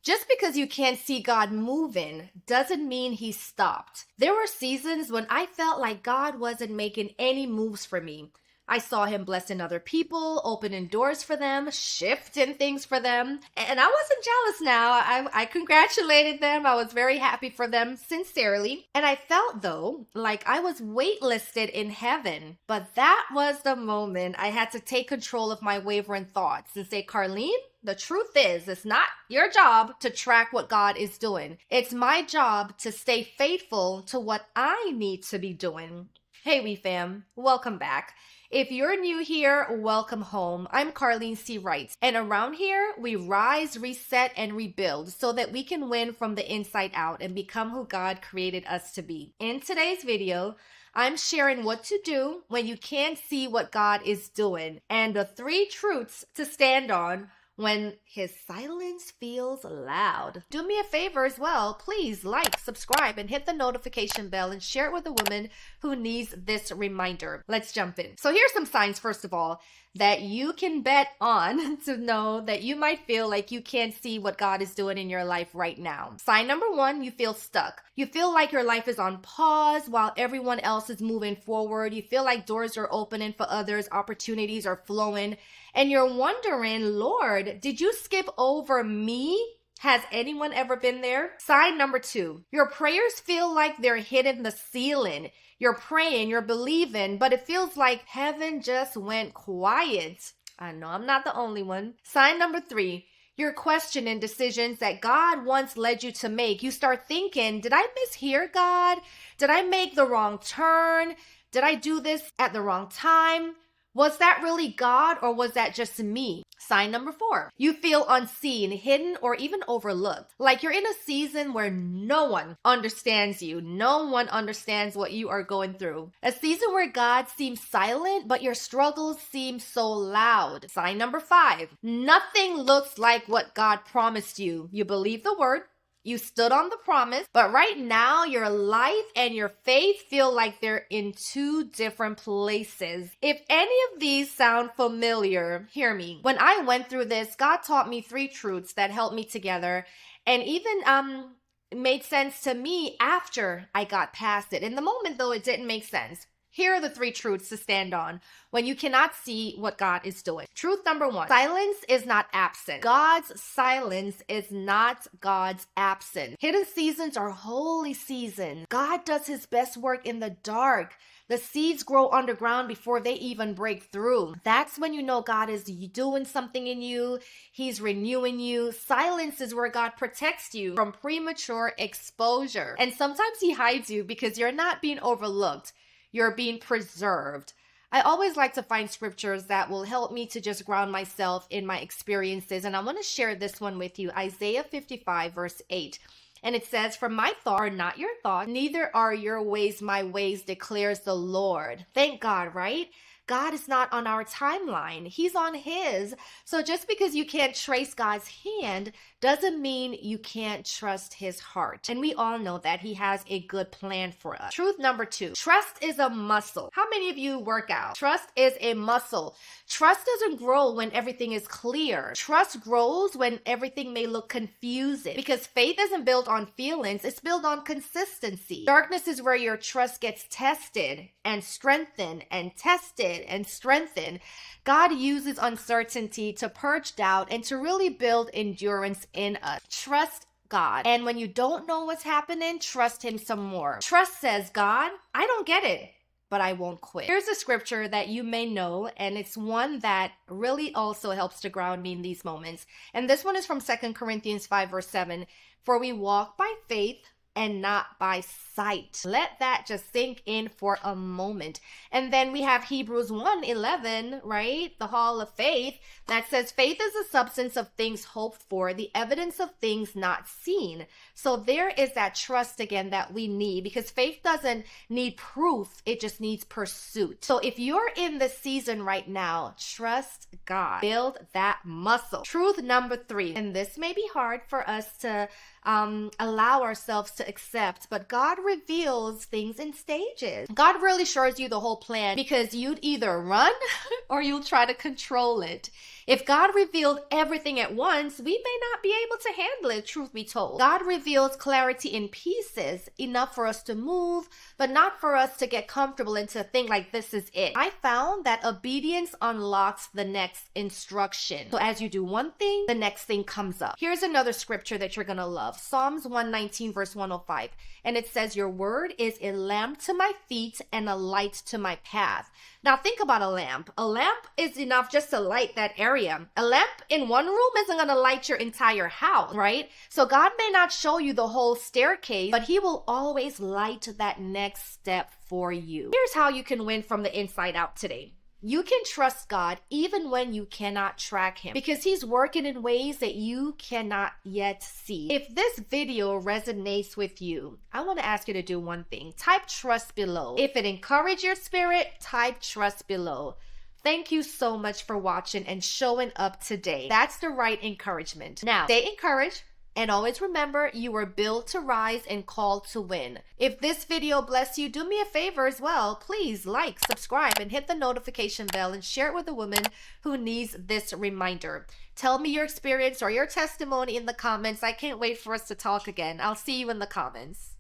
Just because you can't see God moving doesn't mean he stopped. There were seasons when I felt like God wasn't making any moves for me. I saw him blessing other people, opening doors for them, shifting things for them. And I wasn't jealous now. I congratulated them. I was very happy for them, sincerely. And I felt, though, like I was waitlisted in heaven. But that was the moment I had to take control of my wavering thoughts and say, Carlene, the truth is, it's not your job to track what God is doing. It's my job to stay faithful to what I need to be doing. Hey, we fam, welcome back. If you're new here, welcome home. I'm Carlene C. Wright, and around here, we rise, reset, and rebuild so that we can win from the inside out and become who God created us to be. In today's video, I'm sharing what to do when you can't see what God is doing and the 3 truths to stand on when his silence feels loud. Do me a favor as well. Please like, subscribe, and hit the notification bell and share it with a woman who needs this reminder. Let's jump in. So here's some signs, first of all, that you can bet on to know that you might feel like you can't see what God is doing in your life right now. Sign number 1, you feel stuck. You feel like your life is on pause while everyone else is moving forward. You feel like doors are opening for others, opportunities are flowing, and you're wondering, Lord, did you skip over me? Has anyone ever been there? Sign number 2, your prayers feel like they're hitting the ceiling. You're praying, you're believing, but it feels like heaven just went quiet. I know I'm not the only one. Sign number 3, you're questioning decisions that God once led you to make. You start thinking, did I mishear God? Did I make the wrong turn? Did I do this at the wrong time? Was that really God or was that just me? Sign number 4, you feel unseen, hidden, or even overlooked. Like you're in a season where no one understands you. No one understands what you are going through. A season where God seems silent, but your struggles seem so loud. Sign number 5, nothing looks like what God promised you. You believe the word. You stood on the promise, but right now your life and your faith feel like they're in 2 different places. If any of these sound familiar, hear me. When I went through this, God taught me 3 truths that helped me together and even made sense to me after I got past it. In the moment, though, it didn't make sense. Here are the 3 truths to stand on when you cannot see what God is doing. Truth number 1, silence is not absent. God's silence is not God's absence. Hidden seasons are holy seasons. God does his best work in the dark. The seeds grow underground before they even break through. That's when you know God is doing something in you. He's renewing you. Silence is where God protects you from premature exposure. And sometimes he hides you because you're not being overlooked. You're being preserved. I always like to find scriptures that will help me to just ground myself in my experiences. And I want to share this one with you. Isaiah 55 verse 8. And it says, for my thoughts are not your thoughts, neither are your ways my ways, declares the Lord. Thank God, right? God is not on our timeline. He's on his. So just because you can't trace God's hand doesn't mean you can't trust his heart. And we all know that he has a good plan for us. Truth number 2, trust is a muscle. How many of you work out? Trust is a muscle. Trust doesn't grow when everything is clear. Trust grows when everything may look confusing because faith isn't built on feelings. It's built on consistency. Darkness is where your trust gets tested and strengthened and tested and strengthened. God uses uncertainty to purge doubt and to really build endurance in us. Trust God. And when you don't know what's happening, trust him some more. Trust says, God, I don't get it, but I won't quit. Here's a scripture that you may know, and it's one that really also helps to ground me in these moments. And this one is from 2 Corinthians 5 verse 7. For we walk by faith and not by sight. Let that just sink in for a moment. And then we have Hebrews 1:11, right? The hall of faith that says faith is the substance of things hoped for, the evidence of things not seen. So there is that trust again that we need because faith doesn't need proof. It just needs pursuit. So if you're in the season right now, trust God. Build that muscle. Truth number 3, and this may be hard for us to allow ourselves to accept, but God reveals things in stages. God really shows you the whole plan because you'd either run or you'll try to control it. If God revealed everything at once, we may not be able to handle it, truth be told. God reveals clarity in pieces, enough for us to move, but not for us to get comfortable and to think like this is it. I found that obedience unlocks the next instruction. So as you do one thing, the next thing comes up. Here's another scripture that you're gonna love. Psalms 119 verse 105. And it says, your word is a lamp to my feet and a light to my path. Now think about a lamp. A lamp is enough just to light that area. A lamp in one room isn't going to light your entire house, right? So God may not show you the whole staircase, but he will always light that next step for you. Here's how you can win from the inside out today. You can trust God even when you cannot track him because he's working in ways that you cannot yet see. If this video resonates with you, I want to ask you to do one thing. Type trust below. If it encouraged your spirit, type trust below. Thank you so much for watching and showing up today. That's the right encouragement. Now, stay encouraged. And always remember, you were built to rise and called to win. If this video blessed you, do me a favor as well. Please like, subscribe, and hit the notification bell and share it with a woman who needs this reminder. Tell me your experience or your testimony in the comments. I can't wait for us to talk again. I'll see you in the comments.